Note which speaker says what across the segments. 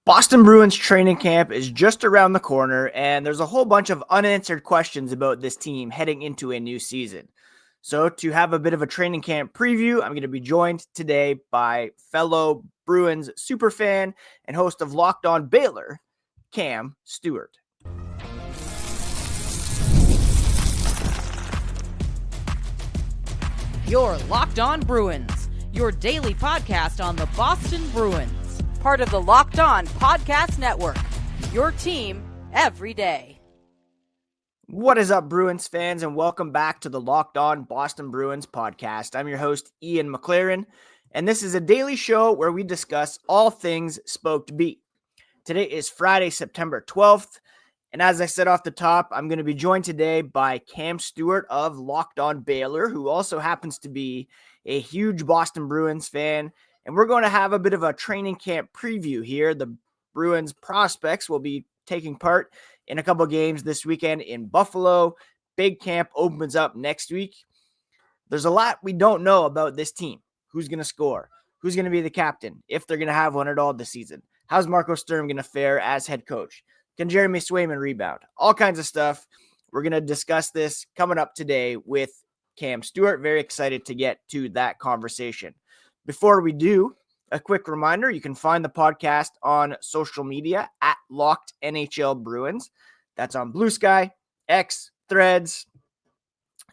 Speaker 1: Boston Bruins training camp is just around the corner, and there's a whole bunch of unanswered questions about this team heading into a new season. So, to have a bit of a training camp preview, I'm going to be joined today by fellow Bruins superfan and host of Locked On Baylor, Cam Stuart.
Speaker 2: You're Locked On Bruins, your daily podcast on the Boston Bruins. Part of the Locked On Podcast Network, your team every day.
Speaker 1: What is up, Bruins fans, and welcome back to the Locked On Boston Bruins podcast. I'm your host, Ian McLaren, and this is a daily show where we discuss all things Spoke to Beat. Today is Friday, September 12th, and as I said off the top, I'm going to be joined today by Cam Stuart of Locked On Baylor, who also happens to be a huge Boston Bruins fan. And we're going to have a bit of a training camp preview here. The Bruins prospects will be taking part in a couple games this weekend in Buffalo. Big camp opens up next week. There's a lot we don't know about this team. Who's going to score? Who's going to be the captain? If they're going to have one at all this season. How's Marco Sturm going to fare as head coach? Can Jeremy Swayman rebound? All kinds of stuff. We're going to discuss this coming up today with Cam Stuart. Very excited to get to that conversation. Before we do, a quick reminder, you can find the podcast on social media at Locked NHL Bruins. That's on Blue Sky, X, Threads,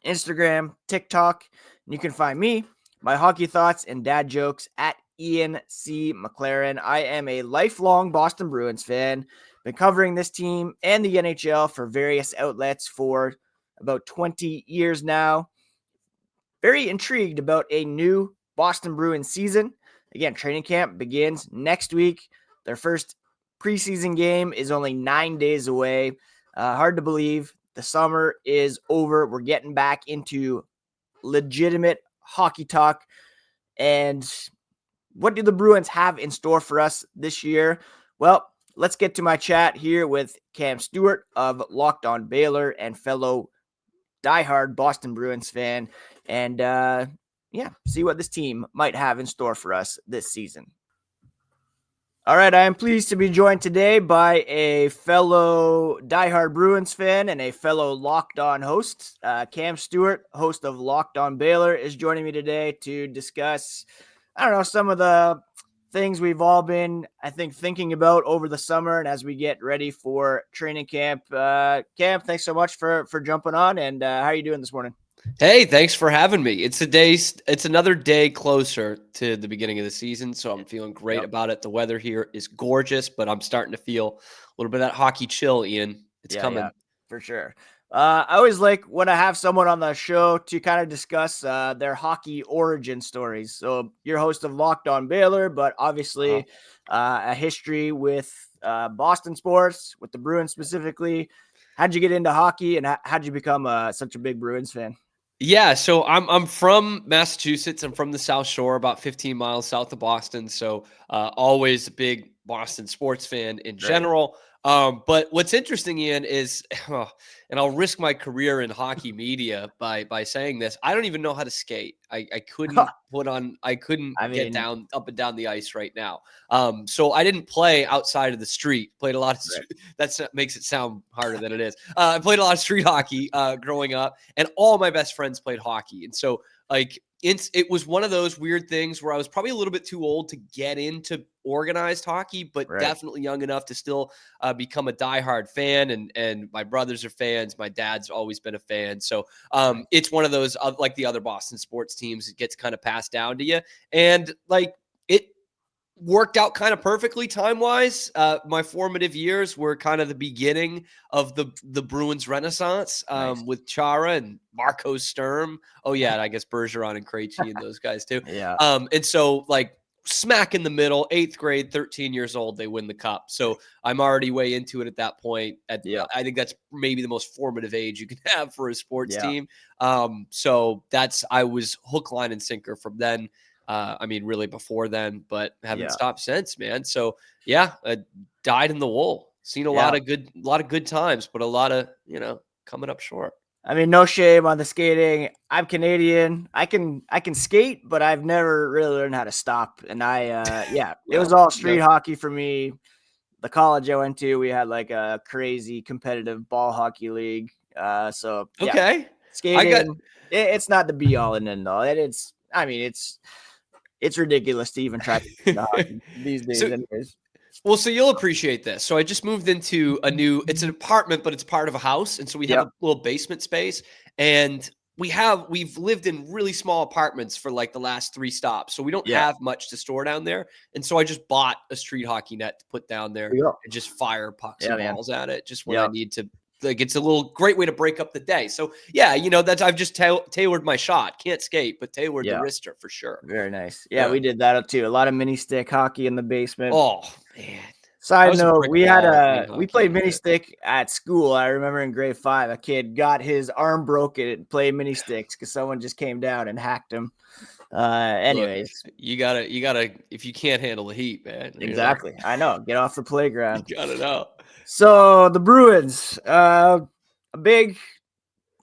Speaker 1: Instagram, TikTok. And you can find me, my hockey thoughts and dad jokes at Ian C. McLaren. I am a lifelong Boston Bruins fan. Been covering this team and the NHL for various outlets for about 20 years now. Very intrigued about a new Boston Bruins season. Again, training camp begins next week. Their first preseason game is only 9 days away. Hard to believe. The summer is over. We're getting back into legitimate hockey talk. And what do the Bruins have in store for us this year? Well, let's get to my chat here with Cam Stuart of Locked On Baylor and fellow diehard Boston Bruins fan. And see what this team might have in store for us this season. All right, I am pleased to be joined today by a fellow diehard Bruins fan and a fellow Locked On host. Cam Stuart, host of Locked On Baylor, is joining me today to discuss, some of the things we've all been, thinking about over the summer and as we get ready for training camp. Cam, thanks so much for jumping on, and how are you doing this morning?
Speaker 3: Hey, thanks for having me. It's another day closer to the beginning of the season, so I'm feeling great about it. The weather here is gorgeous, but I'm starting to feel a little bit of that hockey chill, Ian. It's coming.
Speaker 1: Yeah, for sure. I always like when I have someone on the show to kind of discuss their hockey origin stories. So you're host of Locked On Baylor, but obviously a history with Boston sports, with the Bruins specifically. How'd you get into hockey, and how'd you become such a big Bruins fan?
Speaker 3: Yeah, so I'm from Massachusetts. I'm from the South Shore, about 15 miles south of Boston. So always a big Boston sports fan in general. But what's interesting, Ian, is, and I'll risk my career in hockey media by saying this, I don't even know how to skate. I couldn't get down up and down the ice right now. So I didn't play outside of the street. Played a lot of that makes it sound harder than it is. I played a lot of street hockey growing up, and all my best friends played hockey. And so it was one of those weird things where I was probably a little bit too old to get into organized hockey, but definitely young enough to still become a diehard fan. And my brothers are fans. My dad's always been a fan. So it's one of those, like the other Boston sports teams, it gets kind of passed down to you. And it worked out kind of perfectly time-wise. My formative years were kind of the beginning of the Bruins renaissance with Chara and Marco Sturm. Oh, yeah, and I guess Bergeron and Krejci and those guys too. And so, smack in the middle, 8th grade, 13 years old, they win the cup. So I'm already way into it at that point. I think that's maybe the most formative age you can have for a sports team. So I was hook, line, and sinker from then. Really before then, but haven't stopped since, man. So I died in the wool. Seen a lot of good times, but a lot of, coming up short.
Speaker 1: I mean, no shame on the skating. I'm Canadian. I can skate, but I've never really learned how to stop. And it was all street hockey for me. the college I went to, we had like a crazy competitive ball hockey league. So yeah,
Speaker 3: Okay.
Speaker 1: skating, it's not the be all and end all. It's ridiculous to even try to get into hockey these days,
Speaker 3: So
Speaker 1: anyways.
Speaker 3: Well, so you'll appreciate this. So I just moved into it's an apartment, but it's part of a house. And so we have
Speaker 1: Yep.
Speaker 3: a little basement space, and we've lived in really small apartments for like the last 3 stops. So we don't
Speaker 1: Yeah.
Speaker 3: have much to store down there. And so I just bought a street hockey net to put down there
Speaker 1: There you go.
Speaker 3: and just fire pucks
Speaker 1: Yeah,
Speaker 3: and
Speaker 1: man.
Speaker 3: balls at it just when I
Speaker 1: Yep.
Speaker 3: need to. Like, it's a little great way to break up the day. So yeah, that's I've just tailored my shot. Can't skate, but tailored the
Speaker 1: Yeah.
Speaker 3: wrister for sure.
Speaker 1: Very nice. Yeah,
Speaker 3: Yeah.
Speaker 1: we did that too. A lot of mini stick hockey in the basement.
Speaker 3: Oh man. I
Speaker 1: Side
Speaker 3: was a
Speaker 1: note,
Speaker 3: brick wall playing
Speaker 1: we
Speaker 3: hockey
Speaker 1: played
Speaker 3: out
Speaker 1: mini
Speaker 3: there.
Speaker 1: stick at school. I remember in grade 5, a kid got his arm broken and played mini sticks because someone just came down and hacked him.
Speaker 3: Look,
Speaker 1: Anyways,
Speaker 3: you gotta if you can't handle the heat, man,
Speaker 1: exactly. I know. Get off the playground.
Speaker 3: you gotta know.
Speaker 1: So the Bruins, a big,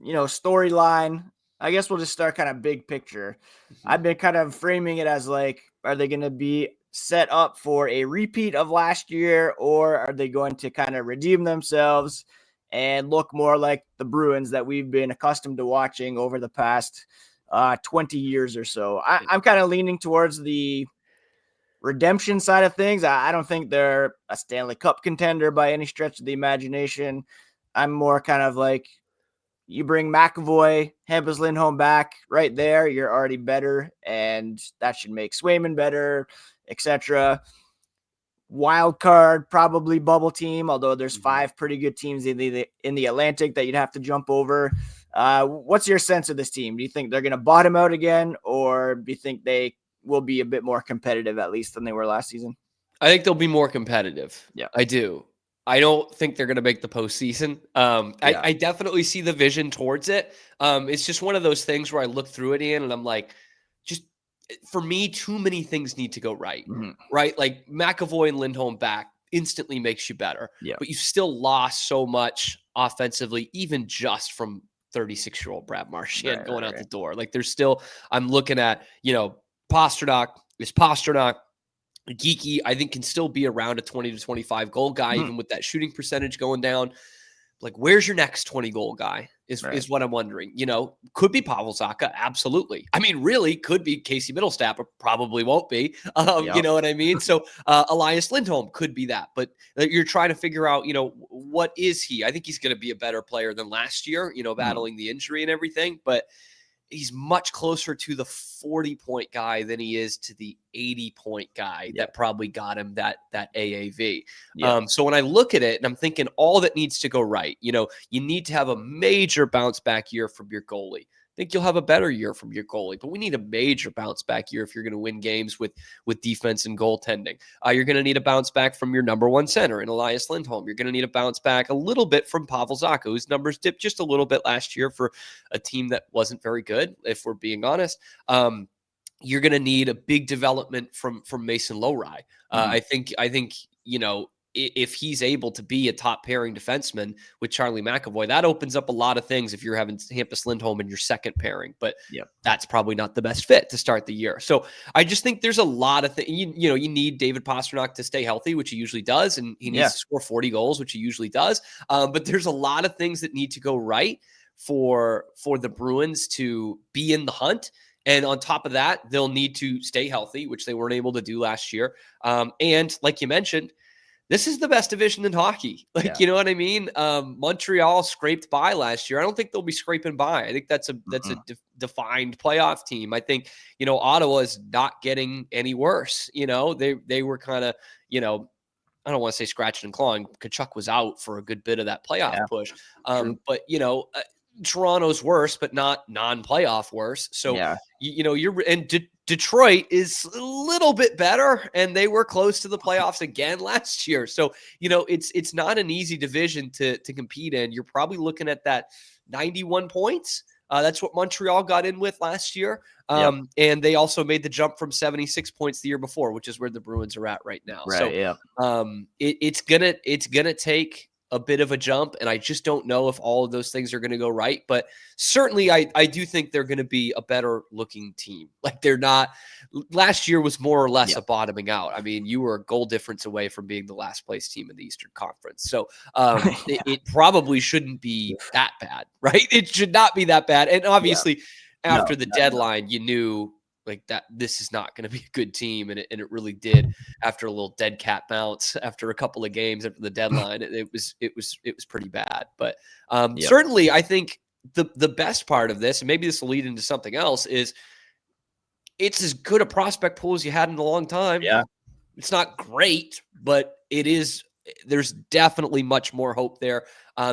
Speaker 1: storyline. I guess we'll just start kind of big picture. I've been kind of framing it as like, are they going to be set up for a repeat of last year, or are they going to kind of redeem themselves and look more like the Bruins that we've been accustomed to watching over the past 20 years or so? I'm kind of leaning towards the redemption side of things. I don't think they're a Stanley Cup contender by any stretch of the imagination. I'm more kind of like, you bring McAvoy, Hampus Lindholm back right there, you're already better, and that should make Swayman better, etc. Wild card, probably bubble team, although there's 5 pretty good teams in the Atlantic that you'd have to jump over. What's your sense of this team? Do you think they're going to bottom out again, or do you think they will be a bit more competitive at least than they were last season?
Speaker 3: I think they'll be more competitive.
Speaker 1: Yeah.
Speaker 3: I do. I don't think they're going to make the postseason. I definitely see the vision towards it. It's just one of those things where I look through it, Ian, and I'm like, just for me, too many things need to go right.
Speaker 1: Mm-hmm.
Speaker 3: Right? Like McAvoy and Lindholm back instantly makes you better.
Speaker 1: Yeah.
Speaker 3: But you've still lost so much offensively, even just from 36-year-old Brad Marchand going out the door. Like there's still, I'm looking at, Pastrnak. Geeky, I think, can still be around a 20 to 25 goal guy, even with that shooting percentage going down. Like, where's your next 20 goal guy is what I'm wondering. Could be Pavel Zacha. Absolutely. I mean, really could be Casey Middlestat, but probably won't be. You know what I mean? So Elias Lindholm could be that, but you're trying to figure out, what is he? I think he's going to be a better player than last year, battling the injury and everything, but he's much closer to the 40-point guy than he is to the 80-point guy that probably got him that AAV. So when I look at it and I'm thinking all that needs to go right, you need to have a major bounce back year from your goalie. I think you'll have a better year from your goalie, but we need a major bounce back year if you're going to win games with defense and goaltending. You're going to need a bounce back from your number one center in Elias Lindholm. You're going to need a bounce back a little bit from Pavel Zacha, whose numbers dipped just a little bit last year for a team that wasn't very good, if we're being honest. You're going to need a big development from Mason Lowry. I think if he's able to be a top pairing defenseman with Charlie McAvoy, that opens up a lot of things if you're having Hampus Lindholm in your second pairing, but that's probably not the best fit to start the year. So I just think there's a lot of things, you need David Pastrnak to stay healthy, which he usually does. And he needs to score 40 goals, which he usually does. But there's a lot of things that need to go right for the Bruins to be in the hunt. And on top of that, they'll need to stay healthy, which they weren't able to do last year. And like you mentioned, this is the best division in hockey. You know what I mean? Montreal scraped by last year. I don't think they'll be scraping by. I think that's a defined playoff team. I think, Ottawa is not getting any worse. They were kind of, I don't want to say scratching and clawing. Kachuk was out for a good bit of that playoff push. But, Toronto's worse, but not non-playoff worse. So, Detroit is a little bit better, and they were close to the playoffs again last year. So, it's not an easy division to compete in. You're probably looking at that 91 points. That's what Montreal got in with last year. And they also made the jump from 76 points the year before, which is where the Bruins are at right now. It's gonna take a bit of a jump, and I just don't know if all of those things are going to go right. But certainly I do think they're going to be a better looking team. Like they're not – last year was more or less a bottoming out. I mean, you were a goal difference away from being the last place team in the Eastern Conference. So it probably shouldn't be that bad, right? It should not be that bad. And obviously after the deadline, you knew – like that, this is not going to be a good team. And it really did after a little dead cat bounce after a couple of games after the deadline. It was pretty bad. But certainly I think the best part of this, and maybe this will lead into something else, is it's as good a prospect pool as you had in a long time.
Speaker 1: Yeah.
Speaker 3: It's not great, but it is. There's definitely much more hope there.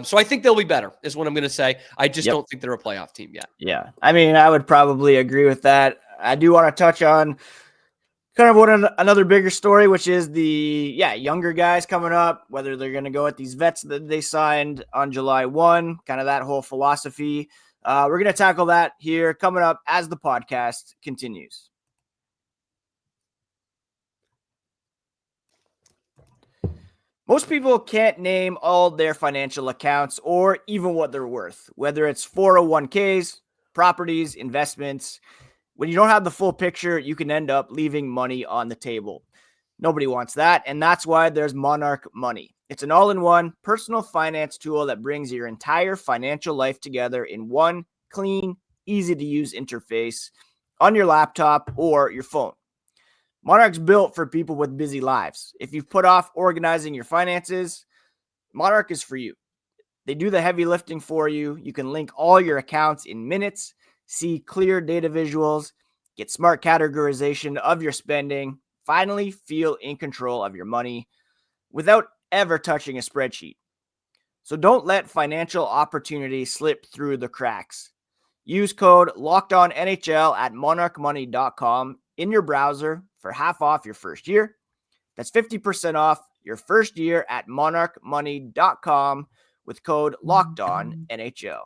Speaker 3: So I think they'll be better is what I'm going to say. I just don't think they're a playoff team yet.
Speaker 1: Yeah. I mean, I would probably agree with that. I do want to touch on kind of another bigger story, which is the younger guys coming up, whether they're going to go at these vets that they signed on July 1, kind of that whole philosophy. We're going to tackle that here coming up as the podcast continues. Most people can't name all their financial accounts or even what they're worth, whether it's 401ks, properties, investments. When you don't have the full picture, you can end up leaving money on the table. Nobody wants that, and that's why there's Monarch Money. It's an all-in-one personal finance tool that brings your entire financial life together in one clean, easy-to-use interface on your laptop or your phone. Monarch's built for people with busy lives. If you've put off organizing your finances, Monarch is for you. They do the heavy lifting for you. You can link all your accounts in minutes, see clear data visuals, get smart categorization of your spending, finally feel in control of your money without ever touching a spreadsheet. So don't let financial opportunity slip through the cracks. Use code LOCKEDONNHL at monarchmoney.com in your browser for half off your first year. That's 50% off your first year at monarchmoney.com with code LOCKEDONNHL.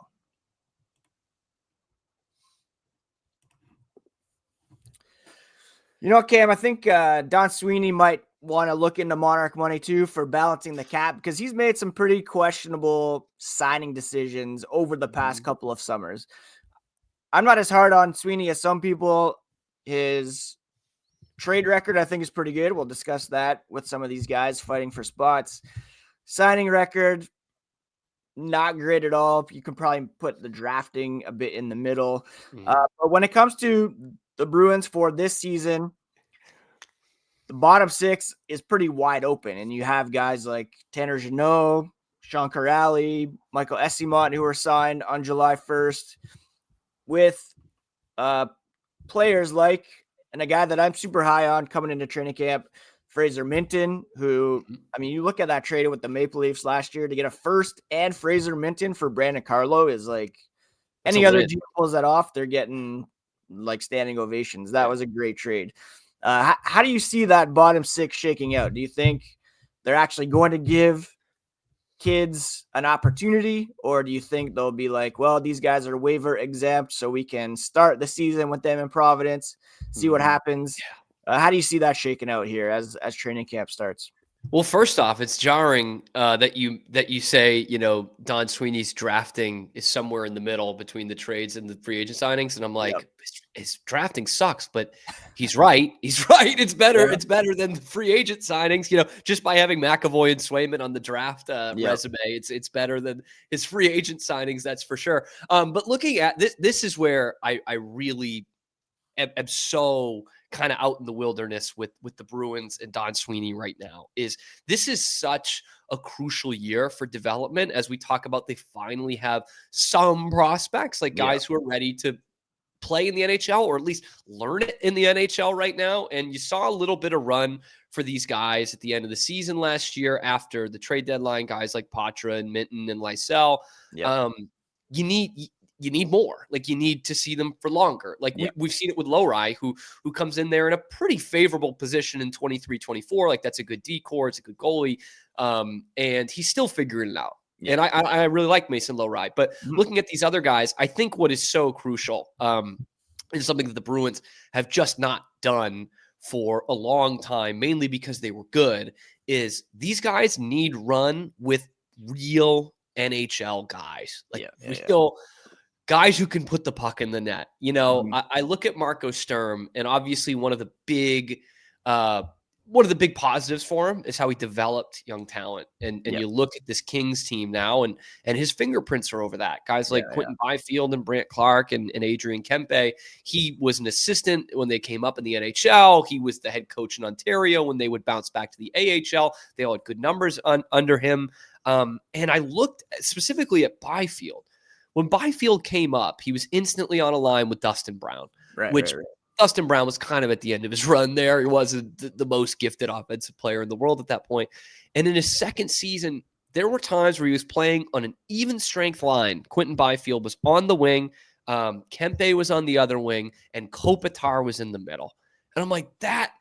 Speaker 1: You know, Cam, I think Don Sweeney might want to look into Monarch Money too for balancing the cap, because he's made some pretty questionable signing decisions over the past couple of summers. I'm not as hard on Sweeney as some people. His trade record, I think, is pretty good. We'll discuss that with some of these guys fighting for spots. Signing record, not great at all. You can probably put the drafting a bit in the middle. But when it comes to the Bruins for this season, the bottom six is pretty wide open. And you have guys like Tanner Jeannot, Sean Corrali, Michael Esimont, who were signed on July 1st, with players like, and a guy that I'm super high on coming into training camp, Fraser Minton, who, I mean, you look at that trade with the Maple Leafs last year to get a first and Fraser Minton for Brandon Carlo is like, any other GM pulls that off, they're getting like standing ovations. That was a great trade. How do you see that bottom six shaking out? Do you think they're actually going to give kids an opportunity, or do you think they'll be like, well, these guys are waiver exempt, so we can start the season with them in Providence, see what happens? How do you see that shaking out here as training camp starts?
Speaker 3: Well, first off, it's jarring that you say, you know, Don Sweeney's drafting is somewhere in the middle between the trades and the free agent signings. And I'm like, his drafting sucks, but he's right. He's right. It's better. It's better than the free agent signings, you know, just by having McAvoy and Swayman on the draft resume. It's better than his free agent signings. That's for sure. But looking at this is where I really am so kind of out in the wilderness with the Bruins and Don Sweeney right now. This is such a crucial year for development. As we talk about, they finally have some prospects, like guys who are ready to play in the NHL, or at least learn it in the NHL right now. And you saw a little bit of run for these guys at the end of the season last year after the trade deadline, guys like Patra and Minton and Lysell. You need more. Like, you need to see them for longer. Like we've seen it with Lowry, who comes in there in a pretty favorable position in 23-24. Like, that's a good decor. It's a good goalie. And he's still figuring it out. And I really like Mason Lowry. But looking at these other guys, I think what is so crucial is something that the Bruins have just not done for a long time, mainly because they were good, is these guys need run with real NHL guys, like
Speaker 1: Yeah.
Speaker 3: real guys who can put the puck in the net.
Speaker 1: Mhm.
Speaker 3: I look at Marco Sturm, and obviously one of the big positives for him is how he developed young talent. And
Speaker 1: Yep.
Speaker 3: you look at this Kings team now, and his fingerprints are over that. Guys like
Speaker 1: Yeah.
Speaker 3: Quentin Byfield and Brant Clark and Adrian Kempe. He was an assistant when they came up in the NHL. He was the head coach in Ontario when they would bounce back to the AHL. They all had good numbers under him. And I looked specifically at Byfield. When Byfield came up, he was instantly on a line with Dustin Brown, which Dustin Brown was kind of at the end of his run there. He wasn't the most gifted offensive player in the world at that point. And in his second season, there were times where he was playing on an even strength line. Quentin Byfield was on the wing, Kempe was on the other wing, and Kopitar was in the middle. And I'm like, that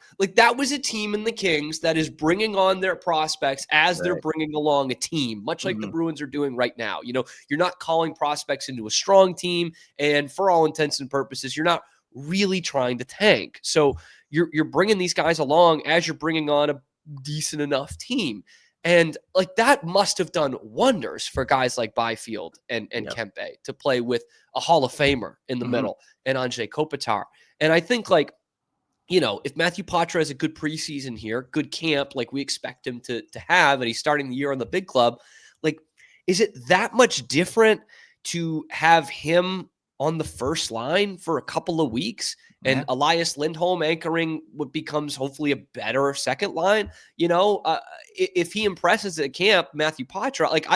Speaker 3: was a team in the Kings that is bringing on their prospects as they're bringing along a team, much like the Bruins are doing right now. You're not calling prospects into a strong team, and for all intents and purposes, you're not really trying to tank. So you're bringing these guys along as you're bringing on a decent enough team. And like that must have done wonders for guys like Byfield and Kempe to play with a Hall of Famer in the middle and Anze Kopitar. And I think if Matthew Poitras has a good preseason here, good camp, like we expect him to have, and he's starting the year on the big club, like, is it that much different to have him on the first line for a couple of weeks and Elias Lindholm anchoring what becomes hopefully a better second line? If he impresses at camp, Matthew Poitras, like,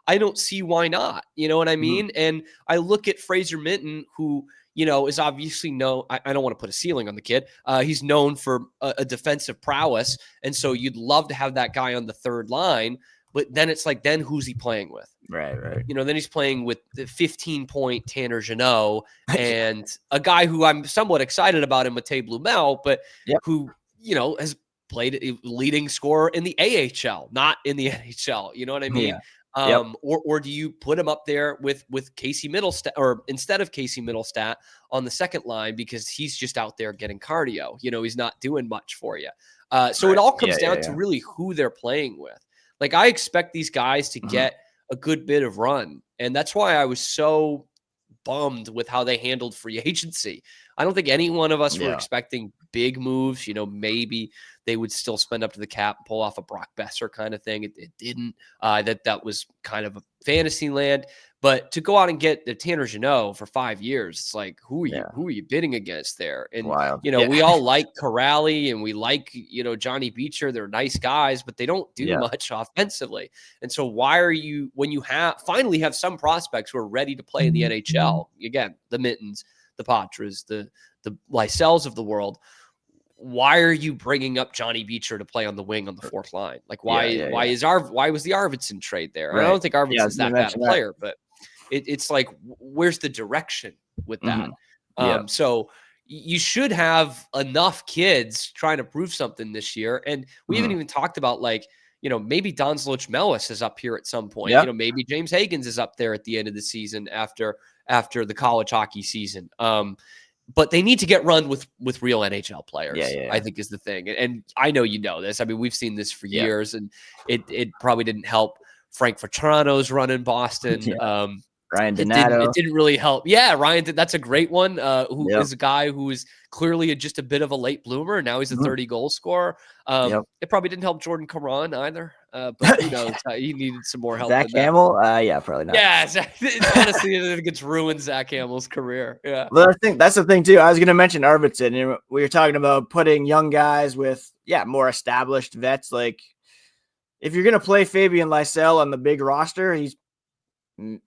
Speaker 3: I don't see why not. You know what I mean? And I look at Fraser Minton, who, is obviously known. I don't want to put a ceiling on the kid. He's known for a defensive prowess. And so you'd love to have that guy on the third line. But then it's like, then who's he playing with?
Speaker 1: Right.
Speaker 3: Then he's playing with the 15-point Tanner Jeannot and a guy who I'm somewhat excited about him, Matej Blumel, but who, has played a leading scorer in the AHL, not in the NHL. You know what I mean? Or do you put him up there with Casey Middlestat, or instead of Casey Middlestat on the second line, because he's just out there getting cardio, he's not doing much for you. So it all comes down to really who they're playing with. Like, I expect these guys to get a good bit of run. And that's why I was so bummed with how they handled free agency. I don't think any one of us were expecting big moves. Maybe they would still spend up to the cap, pull off a Brock Besser kind of thing. It didn't. That was kind of a fantasy land. But to go out and get the Tanner Jeannot for 5 years, it's like, who are you bidding against there? And we all like Corrali and we like Johnny Beecher. They're nice guys, but they don't do much offensively. And so why are you, when you finally have some prospects who are ready to play in the NHL, again, the Mittens, the Patras, the Lysells of the world, why are you bringing up Johnny Beecher to play on the wing on the fourth line? Like, why was the Arvidsson trade there? I don't think Arvidsson's that bad a player, but it's like, where's the direction with that? So you should have enough kids trying to prove something this year. And we haven't even talked about, like, maybe Don Sweeney is up here at some point. Maybe James Higgins is up there at the end of the season after the college hockey season. But they need to get run with real NHL players, I think, is the thing. And I know this. I mean, we've seen this for years, and it probably didn't help Frank Vatrano's run in Boston.
Speaker 1: Ryan Donato.
Speaker 3: It didn't really help. Yeah, Ryan, that's a great one, who is a guy who is clearly just a bit of a late bloomer, and now he's a 30-goal scorer. It probably didn't help Jordan Caron either, but who knows? He needed some more help.
Speaker 1: Zach Hamill? Probably not.
Speaker 3: Yeah, honestly, it gets ruined Zach Hamill's career. Yeah.
Speaker 1: Well, I think that's the thing, too. I was going to mention Arvidsson. We were talking about putting young guys with, more established vets. Like, if you're going to play Fabian Lysell on the big roster, he's,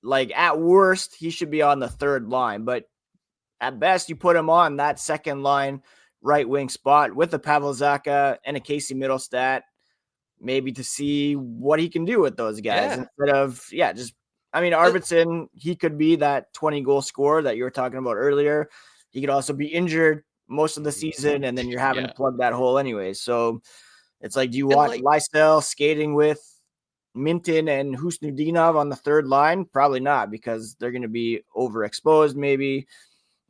Speaker 1: like, at worst, he should be on the third line. But at best, you put him on that second line right wing spot with a Pavel Zacha and a Casey Middlestat, maybe to see what he can do with those guys instead of, Arvidsson, he could be that 20-goal scorer that you were talking about earlier. He could also be injured most of the season, and then you're having to plug that hole anyway. So it's like, do you want Lysell skating with Minton and Husnudinov on the third line? Probably not, because they're going to be overexposed maybe.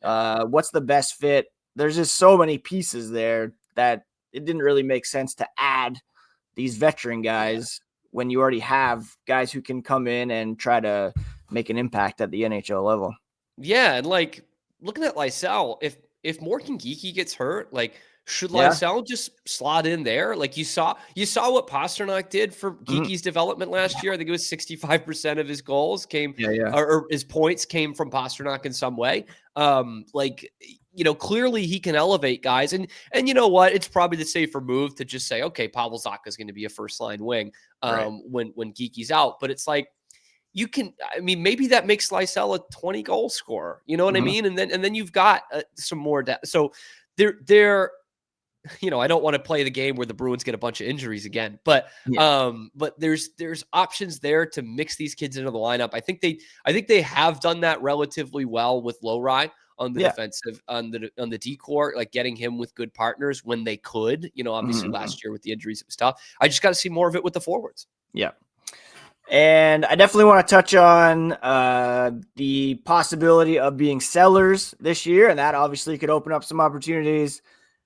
Speaker 1: What's the best fit? There's just so many pieces there that it didn't really make sense to add these veteran guys when you already have guys who can come in and try to make an impact at the NHL level.
Speaker 3: Yeah, and like looking at Lysell, if Morgan Geekie gets hurt, like should
Speaker 1: Yeah.
Speaker 3: Lysell just slot in there? Like you saw what Pastrnak did for Geekie's development last year. I think it was 65% of his goals came, or his points came from Pastrnak in some way. Like clearly he can elevate guys, and you know what? It's probably the safer move to just say, okay, Pavel Zacha is going to be a first line wing when Geekie's out. But it's like, you can, I mean, maybe that makes Lysell a 20 goal scorer, you know what I mean? And then you've got some more depth. So they're, I don't want to play the game where the Bruins get a bunch of injuries again, but there's options there to mix these kids into the lineup. I think they have done that relatively well with Lowry on the defensive, on the D-core, like getting him with good partners when they could, obviously last year with the injuries, it was tough. I just got to see more of it with the forwards.
Speaker 1: Yeah. And I definitely want to touch on the possibility of being sellers this year, and that obviously could open up some opportunities.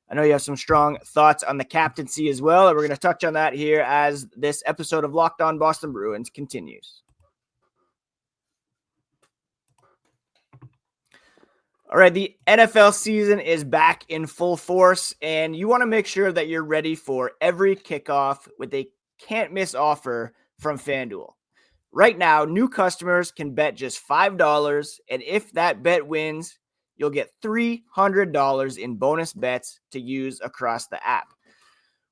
Speaker 1: I know you have some strong thoughts on the captaincy as well, and we're going to touch on that here as this episode of Locked On Boston Bruins continues. All right, the NFL season is back in full force, and you want to make sure that you're ready for every kickoff with a can't-miss offer from FanDuel. Right now, new customers can bet just $5, and if that bet wins, you'll get $300 in bonus bets to use across the app.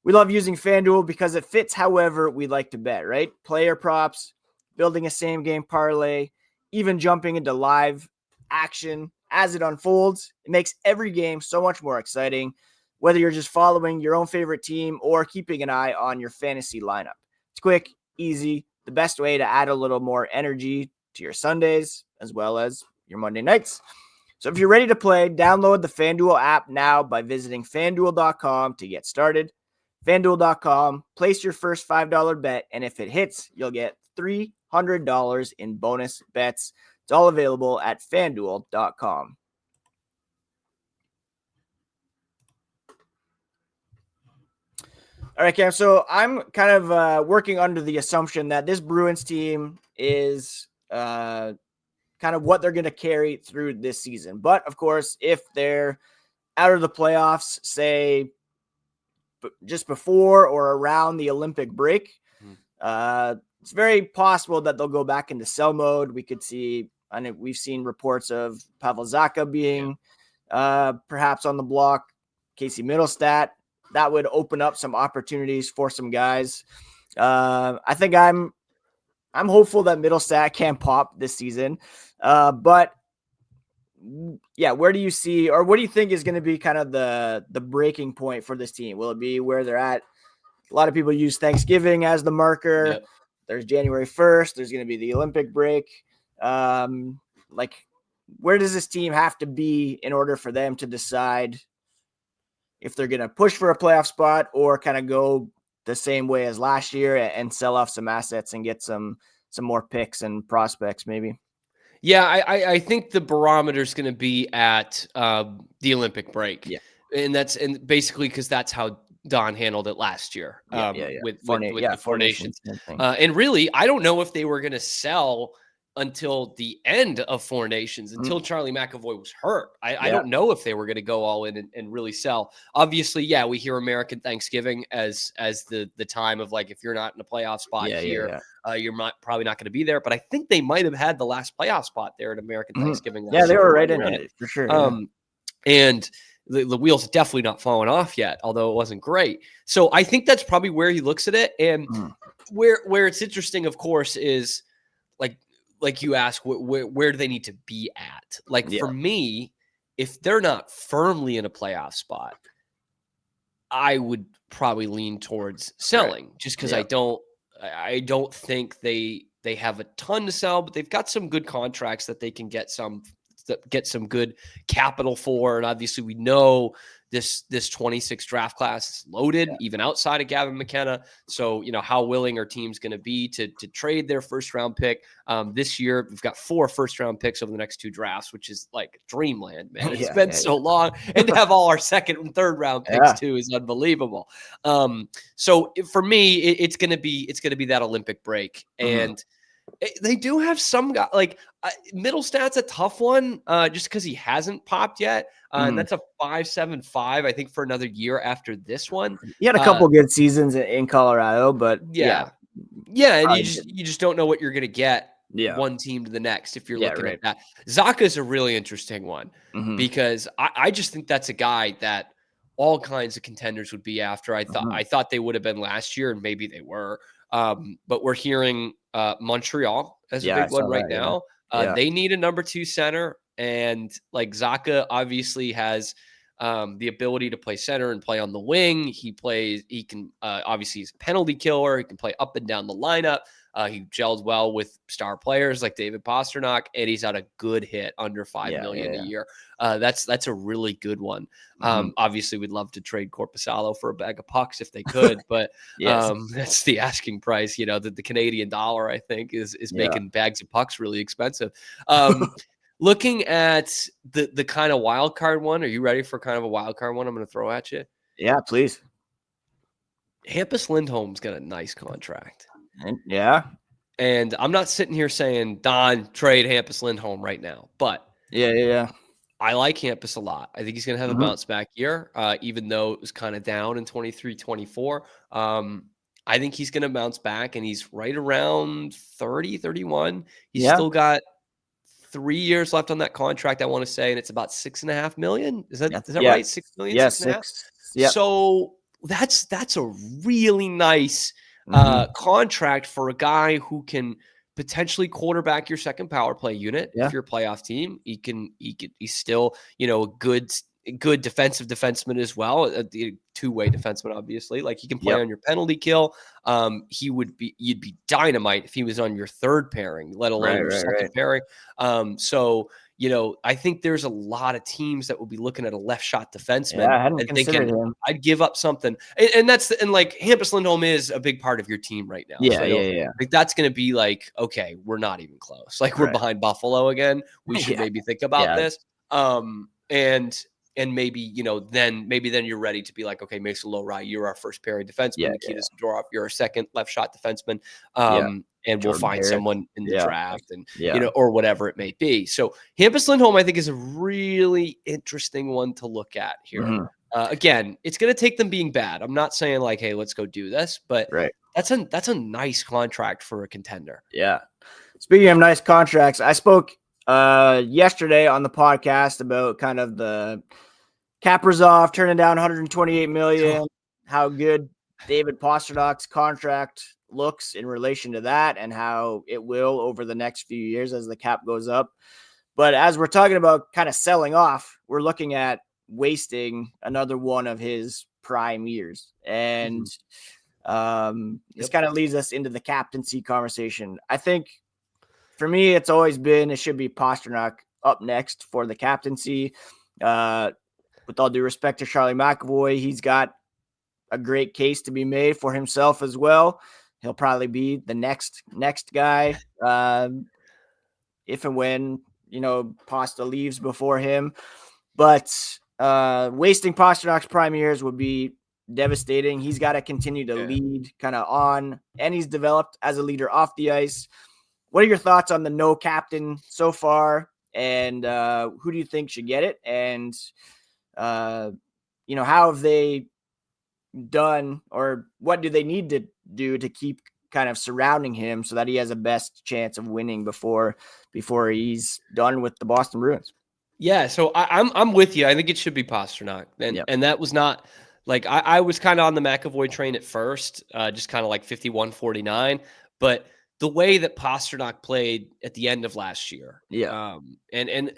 Speaker 1: We love using FanDuel because it fits however we like to bet, right? Player props, building a same-game parlay, even jumping into live action as it unfolds. It makes every game so much more exciting, whether you're just following your own favorite team or keeping an eye on your fantasy lineup. It's quick, easy, the best way to add a little more energy to your Sundays as well as your Monday nights. So if you're ready to play, download the FanDuel app now by visiting FanDuel.com to get started. FanDuel.com, place your first $5 bet, and if it hits, you'll get $300 in bonus bets. It's all available at FanDuel.com. All right, Cam. So I'm kind of working under the assumption that this Bruins team is kind of what they're going to carry through this season. But, of course, if they're out of the playoffs, say, just before or around the Olympic break, it's very possible that they'll go back into sell mode. We could see, I know we've seen reports of Pavel Zacha being perhaps on the block, Casey Middlestat. That would open up some opportunities for some guys. I think I'm hopeful that Middlestat can pop this season. But yeah, where do you see, or what do you think is going to be kind of the breaking point for this team? Will it be where they're at? A lot of people use Thanksgiving as the marker.
Speaker 3: Yep.
Speaker 1: There's January 1st. There's going to be the Olympic break. Like, where does this team have to be in order for them to decide if they're going to push for a playoff spot or kind of go the same way as last year and sell off some assets and get some more picks and prospects maybe?
Speaker 3: Yeah, I think the barometer is going to be at the Olympic break.
Speaker 1: Yeah.
Speaker 3: And basically because that's how Don handled it last year with the Four Nations. And really, I don't know if they were going to sell until the end of Four Nations, until Charlie McAvoy was hurt. I don't know if they were going to go all in and really sell. Obviously, yeah, we hear American Thanksgiving as the time of, like, if you're not in a playoff spot you're probably not going to be there. But I think they might have had the last playoff spot there at American Thanksgiving.
Speaker 1: Yeah, they were right in it for sure.
Speaker 3: And the wheels definitely not falling off yet, although it wasn't great. So I think that's probably where he looks at it. And where it's interesting, of course, is like you ask, where do they need to be at? Like, for me, if they're not firmly in a playoff spot, I would probably lean towards selling, just because I don't think they have a ton to sell, but they've got some good contracts that they can get some good capital for. And obviously we know this 26 draft class is loaded, even outside of Gavin McKenna. So, how willing are teams going to be to trade their first round pick? This year, we've got 4 first round picks over the next 2 drafts, which is like dreamland, man. It's been so long. And to have all our second and third round picks too is unbelievable. So for me, it's going to be that Olympic break. And they do have some guy like Middlestad's a tough one just because he hasn't popped yet. And that's a 5.75, I think, for another year after this one.
Speaker 1: He had a couple good seasons in Colorado, but
Speaker 3: yeah. And you just don't know what you're going to get one team to the next if you're looking at that. Zacha's a really interesting one because I just think that's a guy that all kinds of contenders would be after. I thought they would have been last year, and maybe they were. But we're hearing Montreal as a big one right now. They need a number 2 center, and like Zacha obviously has the ability to play center and play on the wing. He can obviously he's a penalty killer. He can play up and down the lineup. He gelled well with star players like David Pastrnak, and he's had a good hit under $5 million a year. That's a really good one. Obviously, we'd love to trade Korpisalo for a bag of pucks if they could, but that's the asking price. The Canadian dollar, I think, is making bags of pucks really expensive. Looking at the kind of wild card one, are you ready for kind of a wild card one I'm going to throw at you?
Speaker 1: Yeah, please.
Speaker 3: Hampus Lindholm's got a nice contract.
Speaker 1: And
Speaker 3: I'm not sitting here saying, Don, trade Hampus Lindholm right now. But I like Hampus a lot. I think he's going to have a bounce back year, even though it was kind of down in 23-24. I think he's going to bounce back, and he's right around 30, 31. He's still got 3 years left on that contract, I want to say, and it's about $6.5 million. Is that right? $6 million?
Speaker 1: Yeah, 6. Yeah.
Speaker 3: So that's a really nice contract for a guy who can potentially quarterback your second power play unit. If you're a playoff team, he's still, a good defensive defenseman as well. The two-way defenseman, obviously. Like, he can play on your penalty kill. You'd be dynamite if he was on your third pairing, let alone your second pairing. So, I think there's a lot of teams that will be looking at a left shot defenseman and thinking, I'd give up something. And like Hampus Lindholm is a big part of your team right now. Like, that's going to be like, okay, we're not even close. Like, we're behind Buffalo again. We should maybe think about this. And maybe, then you're ready to be like, okay, Mason Lohrei, you're our first pairing defenseman. Nikita Zadorov, you're our second left shot defenseman. And we'll find someone in the draft and, or whatever it may be. So Hampus Lindholm, I think, is a really interesting one to look at here. Again, it's going to take them being bad. I'm not saying like, hey, let's go do this, but that's a nice contract for a contender.
Speaker 1: Yeah. Speaking of nice contracts, I spoke yesterday on the podcast about kind of the Kaprizov turning down $128 million, how good David Pasternak's contract looks in relation to that, and how it will over the next few years as the cap goes up. But as we're talking about kind of selling off, we're looking at wasting another one of his prime years. And this kind of leads us into the captaincy conversation. I think for me, it should be Pastrnak up next for the captaincy. With all due respect to Charlie McAvoy, he's got a great case to be made for himself as well. He'll probably be the next guy if and when, Pasta leaves before him. But wasting Pasternak's prime years would be devastating. He's got to continue to lead kind of on, and he's developed as a leader off the ice. What are your thoughts on the no captain so far? And who do you think should get it? And, how have they done, or what do they need to do to keep kind of surrounding him so that he has a best chance of winning before he's done with the Boston Bruins?
Speaker 3: Yeah, so I'm with you. I think it should be Pastrnak. And that was not like I was kind of on the McAvoy train at first, just kind of like 51-49, but the way that Pastrnak played at the end of last year. And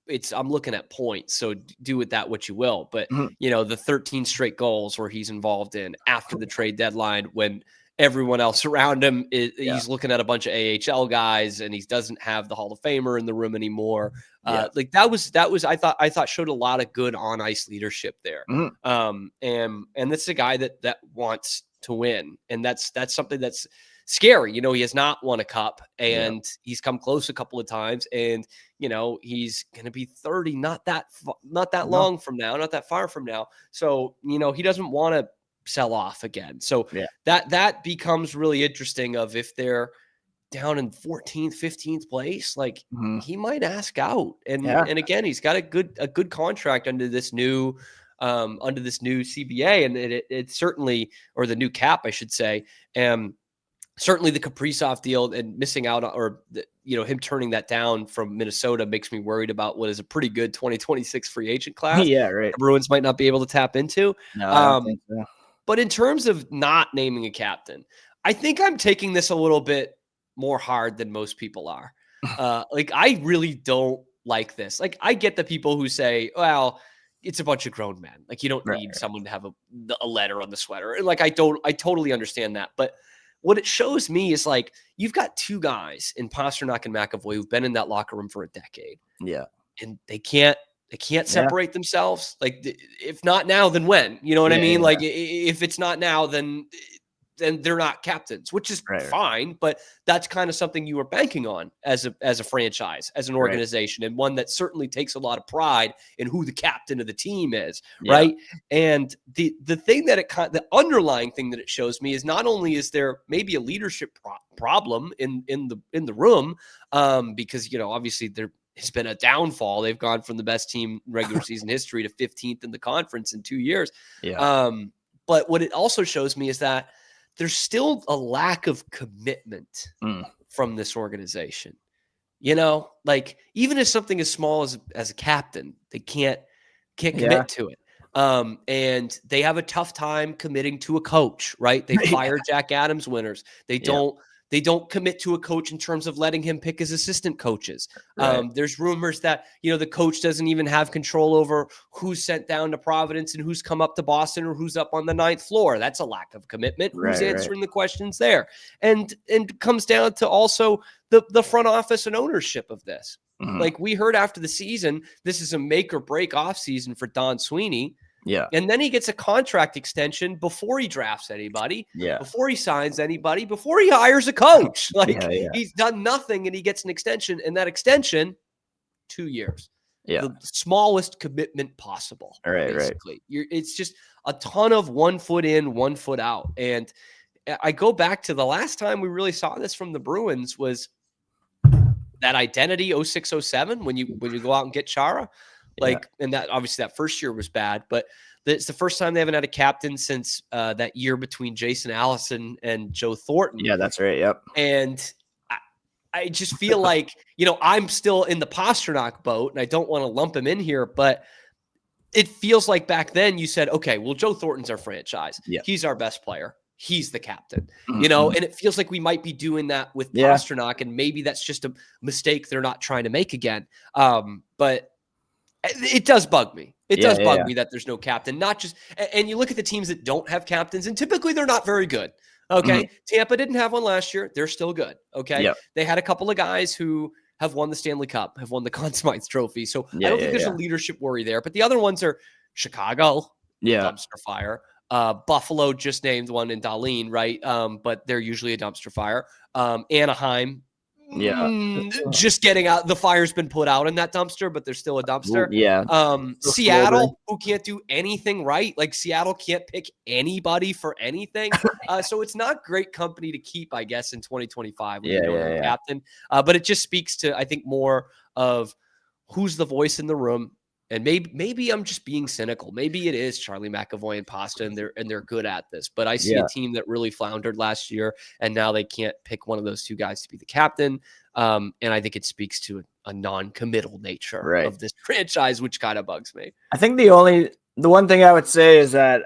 Speaker 3: it's I'm looking at points, so do with that what you will. But the 13 straight goals where he's involved in after the trade deadline, when everyone else around him he's looking at a bunch of AHL guys, and he doesn't have the Hall of Famer in the room anymore. Like that was I thought showed a lot of good on ice leadership there. And that's a guy that wants to win, and that's something that's scary. He has not won a cup, and he's come close a couple of times, and he's going to be 30 not that long from now, not that far from now. So he doesn't want to sell off again. So that becomes really interesting of if they're down in 14th, 15th place, like he might ask out. And again, he's got a good contract under this new CBA, and it certainly, or the new cap, I should say. Certainly the Kaprizov deal and missing out on, him turning that down from Minnesota makes me worried about what is a pretty good 2026 free agent class. The Bruins might not be able to tap into.
Speaker 1: No, I don't think so.
Speaker 3: But in terms of not naming a captain, I think I'm taking this a little bit more hard than most people are. I really don't like this. Like, I get the people who say, well, it's a bunch of grown men. Like, you don't need someone to have a letter on the sweater. And I totally understand that. But what it shows me is you've got two guys in Pastrnak and McAvoy who've been in that locker room for a decade.
Speaker 1: Yeah.
Speaker 3: And they can't separate themselves. If not now, then when? You know what I mean? If it's not now, then they're not captains, which is fine. But that's kind of something you were banking on as a franchise, as an organization, and one that certainly takes a lot of pride in who the captain of the team is, right? And the thing that the underlying thing that it shows me is not only is there maybe a leadership problem in the room, because obviously it's been a downfall. They've gone from the best team in regular season history to 15th in the conference in 2 years. But what it also shows me is that there's still a lack of commitment from this organization. Even as something as small as a captain, they can't commit to it. And they have a tough time committing to a coach, right? They fire Jack Adams winners. They don't commit to a coach in terms of letting him pick his assistant coaches. There's rumors that, the coach doesn't even have control over who's sent down to Providence and who's come up to Boston or who's up on the 9th floor. That's a lack of commitment. Who's answering the questions there? And comes down to also the front office and ownership of this. We heard after the season, this is a make or break off season for Don Sweeney.
Speaker 1: Yeah.
Speaker 3: And then he gets a contract extension before he drafts anybody, before he signs anybody, before he hires a coach. He's done nothing, and he gets an extension, and that extension, 2 years. The smallest commitment possible. Basically. It's just a ton of 1 foot in, 1 foot out. And I go back to the last time we really saw this from the Bruins was that identity 06-07 when you go out and get Chara. And that obviously that first year was bad, but it's the first time they haven't had a captain since that year between Jason Allison and Joe Thornton.
Speaker 1: Yeah, that's right. Yep.
Speaker 3: And I just feel like, I'm still in the Pastrnak boat, and I don't want to lump him in here, but it feels like back then you said, okay, well, Joe Thornton's our franchise. He's our best player. He's the captain, and it feels like we might be doing that with Pastrnak, and maybe that's just a mistake they're not trying to make again. But it does bug me. It does bug me that there's no captain. Not just, and you look at the teams that don't have captains, and typically they're not very good. Okay, Tampa didn't have one last year. They're still good. Okay, they had a couple of guys who have won the Stanley Cup, have won the Conn Smythe Trophy. So I don't think there's a leadership worry there. But the other ones are Chicago, dumpster fire. Buffalo just named one in Dahlin, right? But they're usually a dumpster fire. Anaheim. Just getting out. The fire's been put out in that dumpster, but there's still a dumpster. Seattle, who can't do anything right. Seattle can't pick anybody for anything. So it's not great company to keep, I guess, in 2025 when you're captain. But it just speaks to, I think, more of who's the voice in the room. And maybe I'm just being cynical. Maybe it is Charlie McAvoy and Pasta, and they're good at this. But I see a team that really floundered last year, and now they can't pick one of those two guys to be the captain. And I think it speaks to a non-committal nature of this franchise, which kind of bugs me.
Speaker 1: I think the one thing I would say is that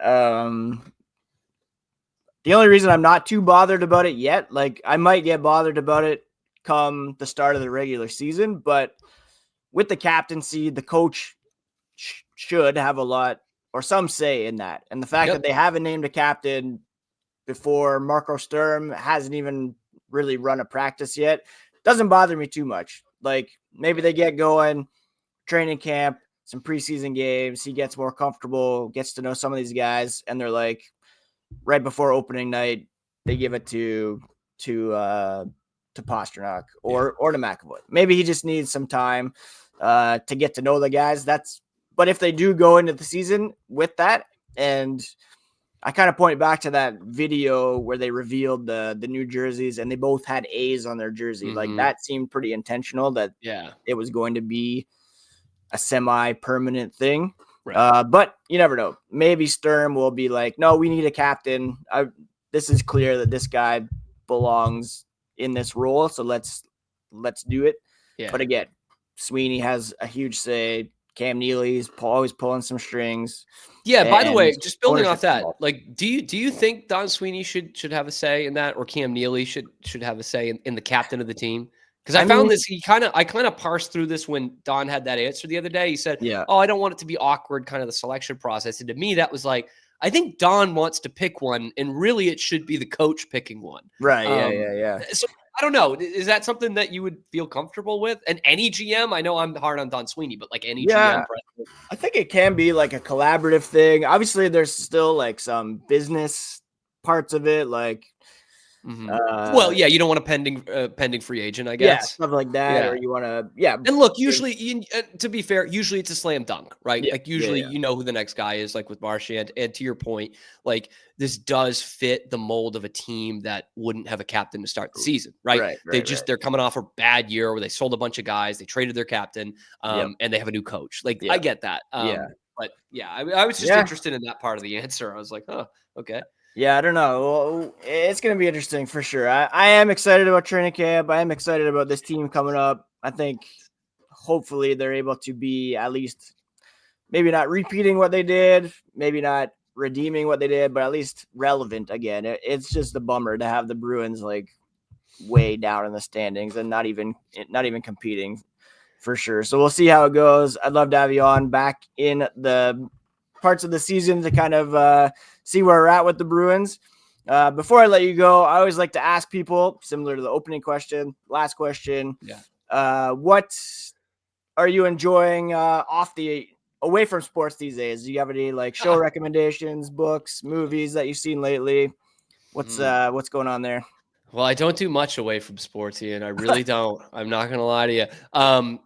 Speaker 1: the only reason I'm not too bothered about it yet, I might get bothered about it come the start of the regular season, but with the captaincy, the coach should have a lot or some say in that. And the fact that they haven't named a captain before Marco Sturm hasn't even really run a practice yet. Doesn't bother me too much. Like maybe they get going, training camp, some preseason games. He gets more comfortable, gets to know some of these guys, and they're like right before opening night, they give it to Pastrnak or to McAvoy. Maybe he just needs some time to get to know the guys. But if they do go into the season with that, and I kind of point back to that video where they revealed the new jerseys and they both had A's on their jersey. Like that seemed pretty intentional that it was going to be a semi-permanent thing. Right. But you never know. Maybe Sturm will be like, no, we need a captain. This is clear that this guy belongs in this role. So let's do it. Yeah. But again, Sweeney has a huge say. Cam Neely's always pulling some strings.
Speaker 3: Yeah. By the way, just building off that, like, do you think Don Sweeney should have a say in that, or Cam Neely should have a say in the captain of the team? Because I found this, I kind of parsed through this when Don had that answer the other day. He said, "Oh, I don't want it to be awkward, kind of the selection process." And to me, that was like, I think Don wants to pick one, and really, it should be the coach picking one.
Speaker 1: Right? Yeah.
Speaker 3: So I don't know. Is that something that you would feel comfortable with? And any GM, I know I'm hard on Don Sweeney, but like any GM president.
Speaker 1: I think it can be like a collaborative thing. Obviously, there's still like some business parts of it, like.
Speaker 3: Well, yeah, you don't want a pending free agent, I guess.
Speaker 1: Yeah, stuff like that, or you want to,
Speaker 3: And look, usually, to be fair, usually it's a slam dunk, right? Like usually, you know who the next guy is, like with Marchand. And to your point, like this does fit the mold of a team that wouldn't have a captain to start the season, right? They're coming off a bad year where they sold a bunch of guys, they traded their captain, and they have a new coach. Like I get that. But yeah, I was just interested in that part of the answer. I was like, oh, okay.
Speaker 1: Yeah, I don't know. Well, it's going to be interesting for sure. I am excited about training camp. I am excited about this team coming up. I think hopefully they're able to be at least maybe not repeating what they did, maybe not redeeming what they did, but at least relevant again. It's just a bummer to have the Bruins like way down in the standings and not even competing for sure. So we'll see how it goes. I'd love to have you on back in the parts of the season to kind of see where we're at with the Bruins. Before I let you go, I always like to ask people, similar to the opening question, last question. What are you enjoying away from sports these days? Do you have any like show recommendations, books, movies that you've seen lately? What's going on there?
Speaker 3: Well, I don't do much away from sports, Ian. I really don't. I'm not going to lie to you.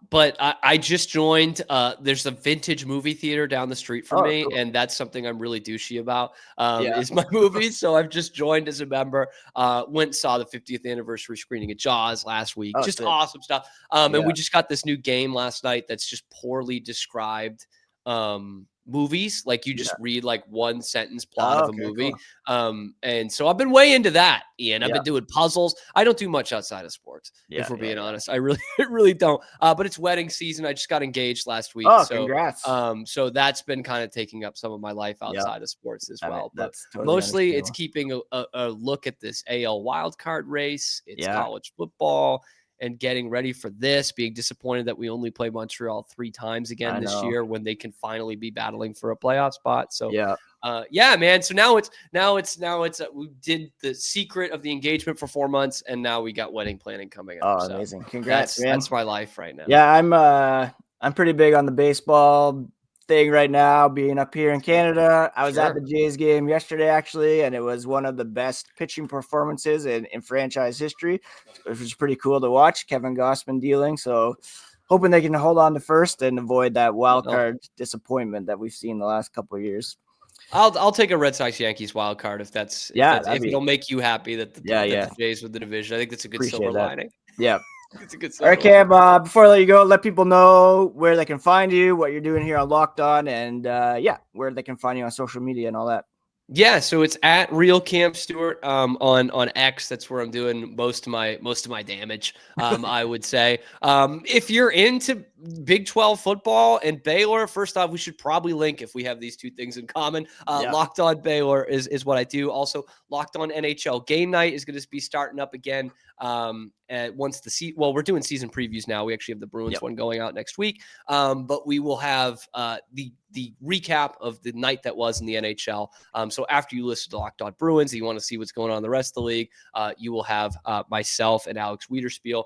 Speaker 3: But I just joined. There's a vintage movie theater down the street from me, cool. And that's something I'm really douchey about is my movies. So I've just joined as a member. Went and saw the 50th anniversary screening of Jaws last week. Just awesome stuff. And we just got this new game last night that's just poorly described movies. Like you just read like one sentence plot of a movie. Cool. And so I've been way into that, Ian. I've been doing puzzles. I don't do much outside of sports, if we're being honest. I really don't. But it's wedding season. I just got engaged last week.
Speaker 1: Oh, so, congrats.
Speaker 3: So that's been kind of taking up some of my life outside of sports as well. But totally mostly it's keeping a look at this AL wildcard race. It's college football. And getting ready for this, being disappointed that we only play Montreal 3 times again this year when they can finally be battling for a playoff spot. So man. So now it's we did the secret of the engagement for 4 months, and now we got wedding planning coming up.
Speaker 1: Oh, amazing! Congrats, man.
Speaker 3: That's my life right now.
Speaker 1: Yeah, I'm pretty big on the baseball thing right now, being up here in Canada. I was at the Jays game yesterday, actually, and it was one of the best pitching performances in franchise history, which was pretty cool to watch. Kevin Gausman dealing, so hoping they can hold on to first and avoid that wild card disappointment that we've seen the last couple of years.
Speaker 3: I'll take a Red Sox Yankees wild card if it'll make you happy that the Jays with the division. I think that's a good silver lining. Yeah. It's a good
Speaker 1: All right, Cam, before I let you go, let people know where they can find you, what you're doing here on Locked On, and where they can find you on social media and all that.
Speaker 3: Yeah, so it's at Real Cam Stuart on X. That's where I'm doing most of my damage. I would say if you're into Big 12 football and Baylor, first off, we should probably link if we have these two things in common. Locked On Baylor is what I do. Also, Locked On NHL Game Night is going to be starting up again. Once we're doing season previews now. We actually have the Bruins one going out next week. But we will have the the recap of the night that was in the NHL. So after you listen to Locked On Bruins and you want to see what's going on in the rest of the league, you will have myself and Alex Wiederspiel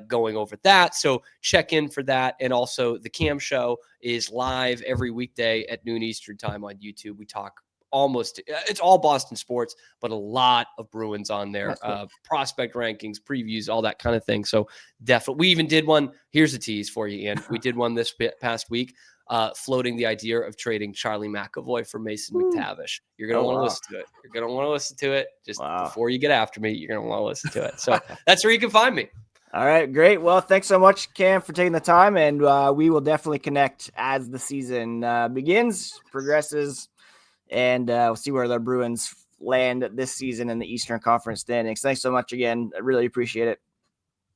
Speaker 3: going over that. So check in for that. And also the Cam Show is live every weekday at noon Eastern time on YouTube. We talk it's all Boston sports, but a lot of Bruins on there, prospect rankings, previews, all that kind of thing. So definitely, we even did one. Here's a tease for you, Ian. We did one this past week, floating the idea of trading Charlie McAvoy for Mason McTavish. You're going to want to listen to it. You're going to want to listen to it just before you get after me. You're going to want to listen to it. So that's where you can find me.
Speaker 1: All right, great. Well, thanks so much, Cam, for taking the time, and we will definitely connect as the season begins, progresses, and we'll see where the Bruins land this season in the Eastern Conference standings. Thanks so much again. I really appreciate it.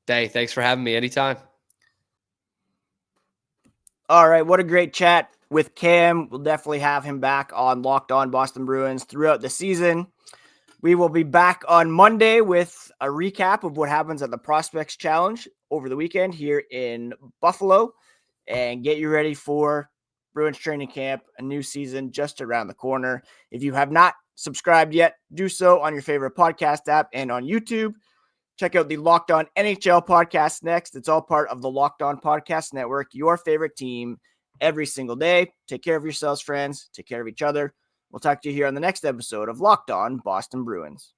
Speaker 3: Hey, thanks for having me anytime.
Speaker 1: All right, what a great chat with Cam. We'll definitely have him back on Locked On Boston Bruins throughout the season. We will be back on Monday with a recap of what happens at the Prospects Challenge over the weekend here in Buffalo, and get you ready for Bruins training camp, a new season just around the corner. If you have not subscribed yet, do so on your favorite podcast app and on YouTube. Check out the Locked On NHL podcast next. It's all part of the Locked On Podcast Network, your favorite team every single day. Take care of yourselves, friends. Take care of each other. We'll talk to you here on the next episode of Locked On Boston Bruins.